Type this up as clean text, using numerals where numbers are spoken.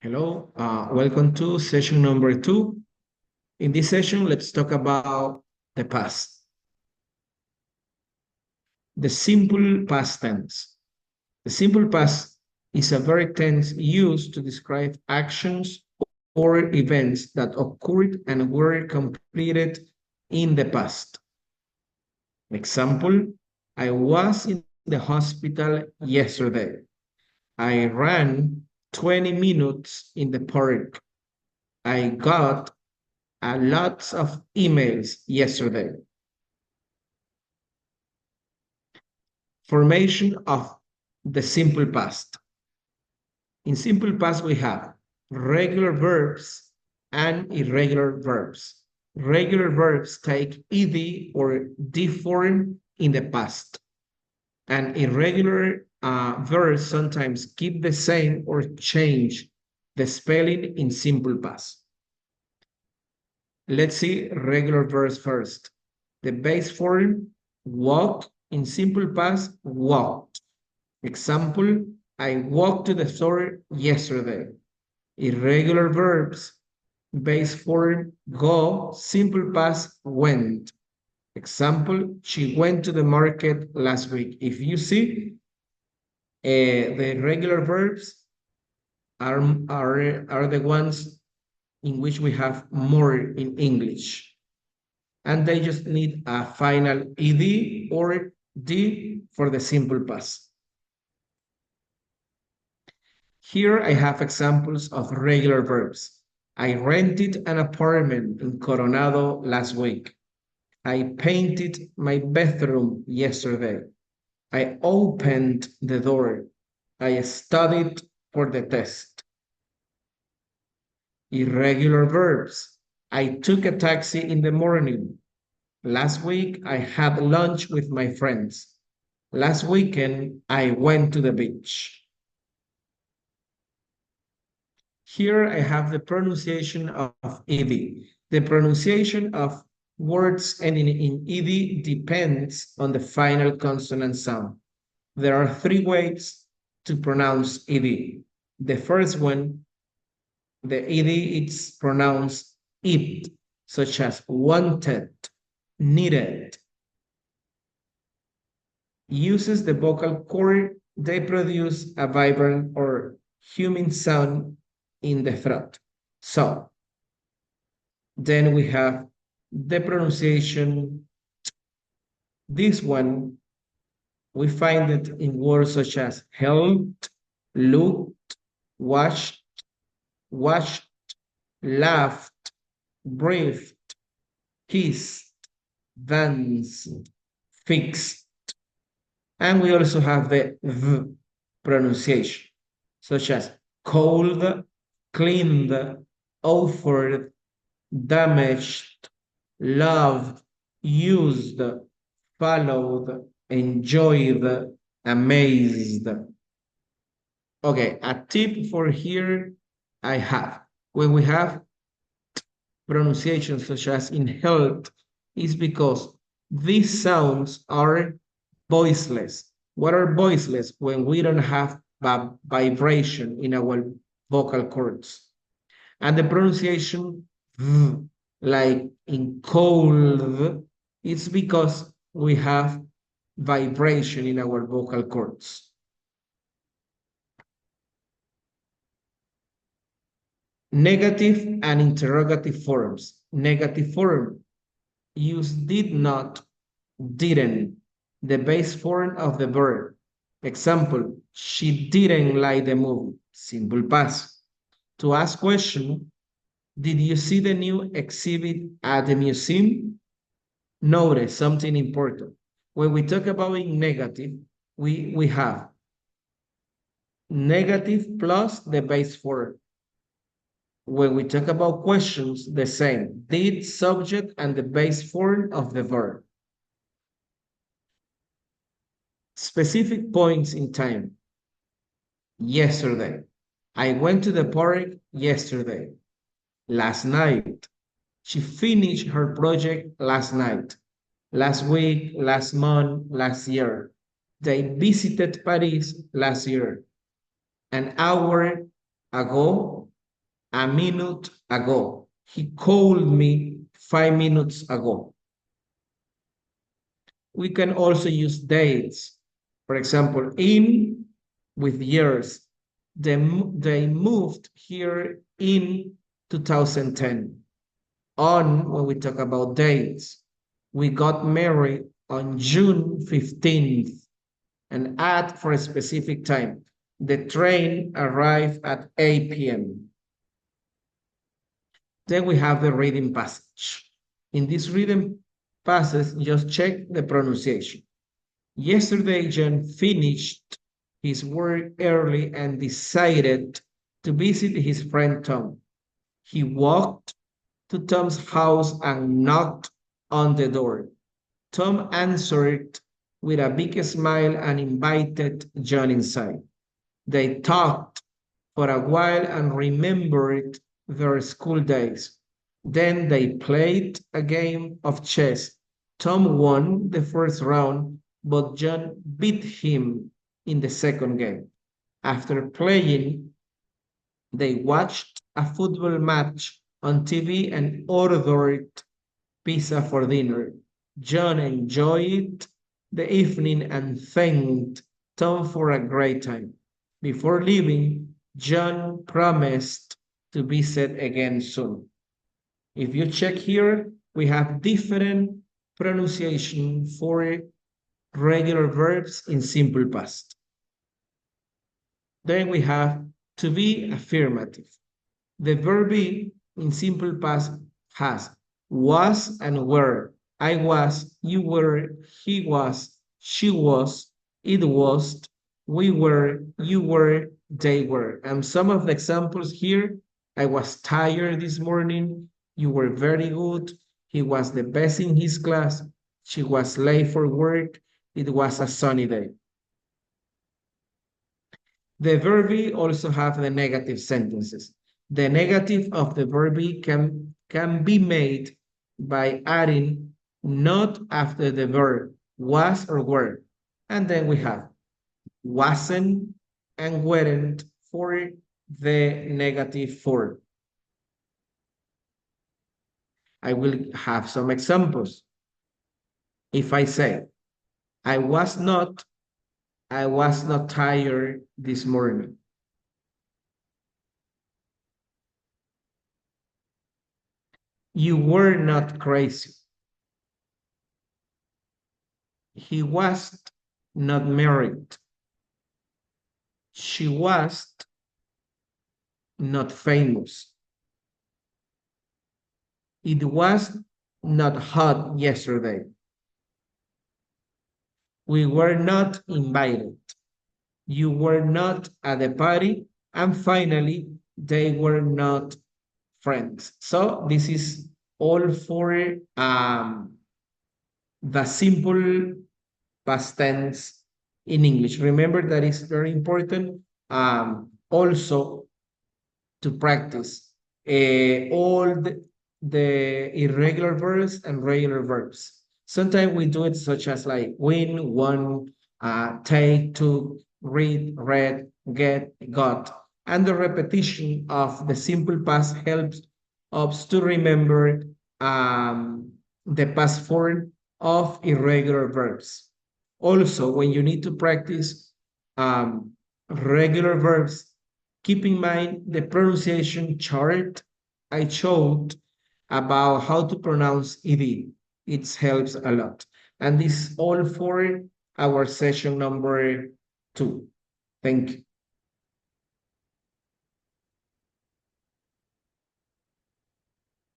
Hello, welcome to session number 2. In this session, let's talk about the past, the simple past tense. The simple past is a very tense used to describe actions or events that occurred and were completed in the past. Example, I was in the hospital yesterday. I ran 20 minutes in the park. I got a lot of emails yesterday. Formation of the simple past. In simple past, we have regular verbs and irregular verbs. Regular verbs take ed or d form in the past, and irregular verbs sometimes keep the same or change the spelling in simple past. Let's see regular verbs first. The base form, walk, in simple past, walked. Example, I walked to the store yesterday. Irregular verbs, base form, go, simple past, went. Example, she went to the market last week. If you see, the regular verbs are the ones in which we have more in English. And they just need a final ed or d for the simple past. Here I have examples of regular verbs. I rented an apartment in Coronado last week. I painted my bathroom yesterday. I opened the door. I studied for the test. Irregular verbs. I took a taxi in the morning. Last week, I had lunch with my friends. Last weekend, I went to the beach. Here I have the pronunciation of ed. The pronunciation of words ending in ed depends on the final consonant sound. There are 3 ways to pronounce ed. The first one, the ed, it's pronounced it, such as wanted, needed. Uses the vocal cord, they produce a vibrant or humming sound in the throat. So, then we have the pronunciation. This one, we find it in words such as helped, looked, watched, laughed, breathed, kissed, danced, fixed. And we also have the v pronunciation, such as cold, cleaned, offered, damaged, loved, used, followed, enjoyed, amazed. Okay, a tip for here I have. When we have pronunciations such as in health, is because these sounds are voiceless. What are voiceless? When we don't have vibration in our vocal cords. And the pronunciation, like in cold, it's because we have vibration in our vocal cords. Negative and interrogative forms. Negative form, use did not, didn't, the base form of the verb. Example, she didn't like the movie. Simple past. To ask question, did you see the new exhibit at the museum? Notice something important. When we talk about negative, we have negative plus the base form. When we talk about questions, the same. Did, subject, and the base form of the verb. Specific points in time. Yesterday. I went to the park yesterday. Last night. She finished her project last night. Last week, last month, last year. They visited Paris last year. An hour ago, a minute ago. He called me 5 minutes ago. We can also use dates. For example, in with years. They moved here in 2010. On, when we talk about dates, we got married on June 15th, and at for a specific time. The train arrived at 8 p.m. Then we have the reading passage. In this reading passage, just check the pronunciation. Yesterday, John finished his work early and decided to visit his friend Tom. He walked to Tom's house and knocked on the door. Tom answered with a big smile and invited John inside. They talked for a while and remembered their school days. Then they played a game of chess. Tom won the first round, but John beat him in the second game. After playing, they watched a football match on TV and ordered pizza for dinner. John enjoyed the evening and thanked Tom for a great time. Before leaving, John promised to visit again soon. If you check here, we have different pronunciation for regular verbs in simple past. Then we have to be affirmative. The verb be in simple past has was and were. I was, you were, he was, she was, it was, we were, you were, they were. And some of the examples here, I was tired this morning, you were very good, he was the best in his class, she was late for work, it was a sunny day. The verb be also have the negative sentences. The negative of the verb be can be made by adding not after the verb was or were. And then we have wasn't and weren't for the negative form. I will have some examples. If I say, I was not tired this morning. You were not crazy. He was not married. She was not famous. It was not hot yesterday. We were not invited. You were not at the party. And finally, they were not friends. So this is all for the simple past tense in English. Remember that it's very important also to practice all the irregular verbs and regular verbs. Sometimes we do it such as like win, won, take, took, read, read, get, got. And the repetition of the simple past helps us to remember the past form of irregular verbs. Also, when you need to practice regular verbs, keep in mind the pronunciation chart I showed about how to pronounce ed. It helps a lot. And this is all for our session number 2. Thank you.